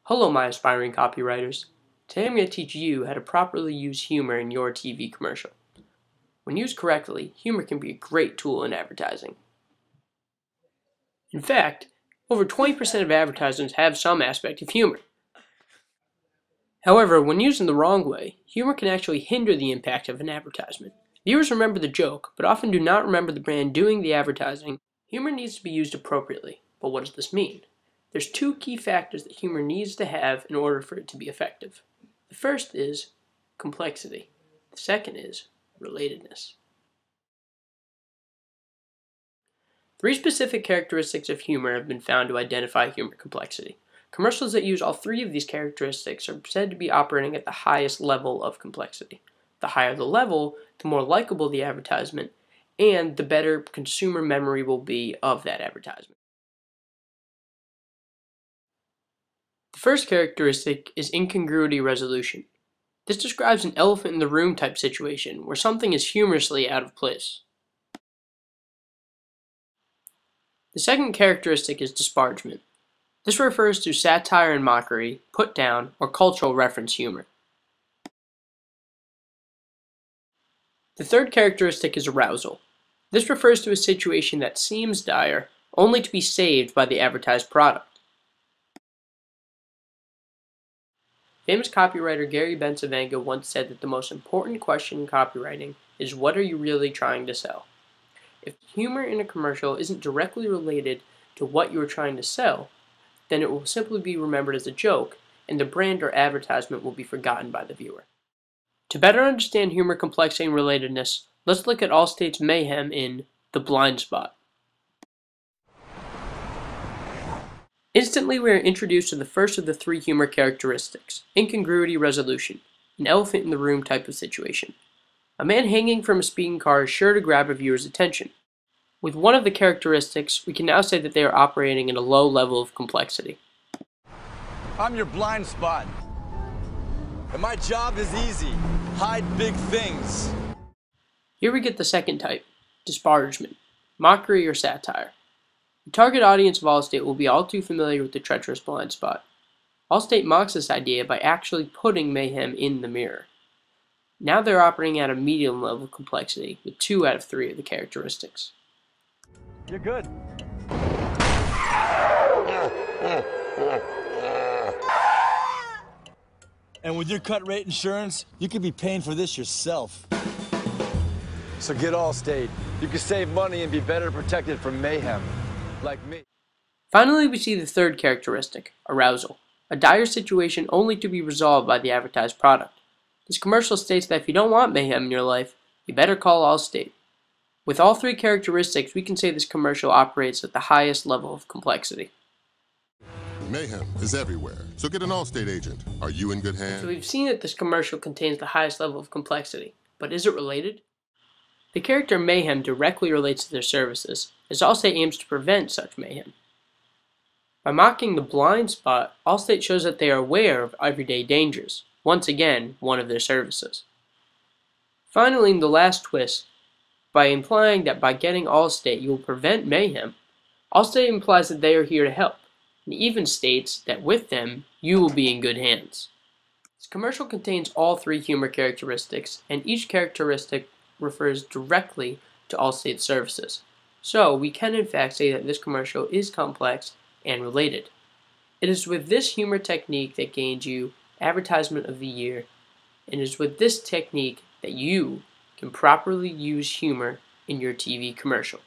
Hello, my aspiring copywriters. Today I'm going to teach you how to properly use humor in your TV commercial. When used correctly, humor can be a great tool in advertising. In fact, over 20% of advertisements have some aspect of humor. However, when used in the wrong way, humor can actually hinder the impact of an advertisement. Viewers remember the joke, but often do not remember the brand doing the advertising. Humor needs to be used appropriately, but what does this mean? There's two key factors that humor needs to have in order for it to be effective. The first is complexity. The second is relatedness. Three specific characteristics of humor have been found to identify humor complexity. Commercials that use all three of these characteristics are said to be operating at the highest level of complexity. The higher the level, the more likable the advertisement, and the better consumer memory will be of that advertisement. The first characteristic is incongruity resolution. This describes an elephant in the room type situation where something is humorously out of place. The second characteristic is disparagement. This refers to satire and mockery, put down, or cultural reference humor. The third characteristic is arousal. This refers to a situation that seems dire, only to be saved by the advertised product. Famous copywriter Gary Bencivenga once said that the most important question in copywriting is, what are you really trying to sell? If humor in a commercial isn't directly related to what you are trying to sell, then it will simply be remembered as a joke, and the brand or advertisement will be forgotten by the viewer. To better understand humor complexity and relatedness, let's look at Allstate's mayhem in The Blind Spot. Instantly, we are introduced to the first of the three humor characteristics, incongruity resolution, an elephant in the room type of situation. A man hanging from a speeding car is sure to grab a viewer's attention. With one of the characteristics, we can now say that they are operating at a low level of complexity. I'm your blind spot, and my job is easy: hide big things. Here we get the second type, disparagement, mockery or satire. The target audience of Allstate will be all too familiar with the treacherous blind spot. Allstate mocks this idea by actually putting mayhem in the mirror. Now they're operating at a medium level of complexity with 2 out of 3 of the characteristics. You're good. And with your cut rate insurance, you could be paying for this yourself. So get Allstate. You can save money and be better protected from mayhem. Like me. Finally, we see the third characteristic, arousal, a dire situation only to be resolved by the advertised product. This commercial states that if you don't want mayhem in your life, you better call Allstate. With all three characteristics, we can say this commercial operates at the highest level of complexity. Mayhem is everywhere, so get an Allstate agent. Are you in good hands? So we've seen that this commercial contains the highest level of complexity, but is it related? The character mayhem directly relates to their services, as Allstate aims to prevent such mayhem. By mocking the blind spot, Allstate shows that they are aware of everyday dangers, once again, one of their services. Finally, in the last twist, by implying that by getting Allstate you will prevent mayhem, Allstate implies that they are here to help, and even states that with them, you will be in good hands. This commercial contains all three humor characteristics, and each characteristic refers directly to Allstate's services. So we can in fact say that this commercial is complex and related. It is with this humor technique that gains you Advertisement of the Year, and it is with this technique that you can properly use humor in your TV commercial.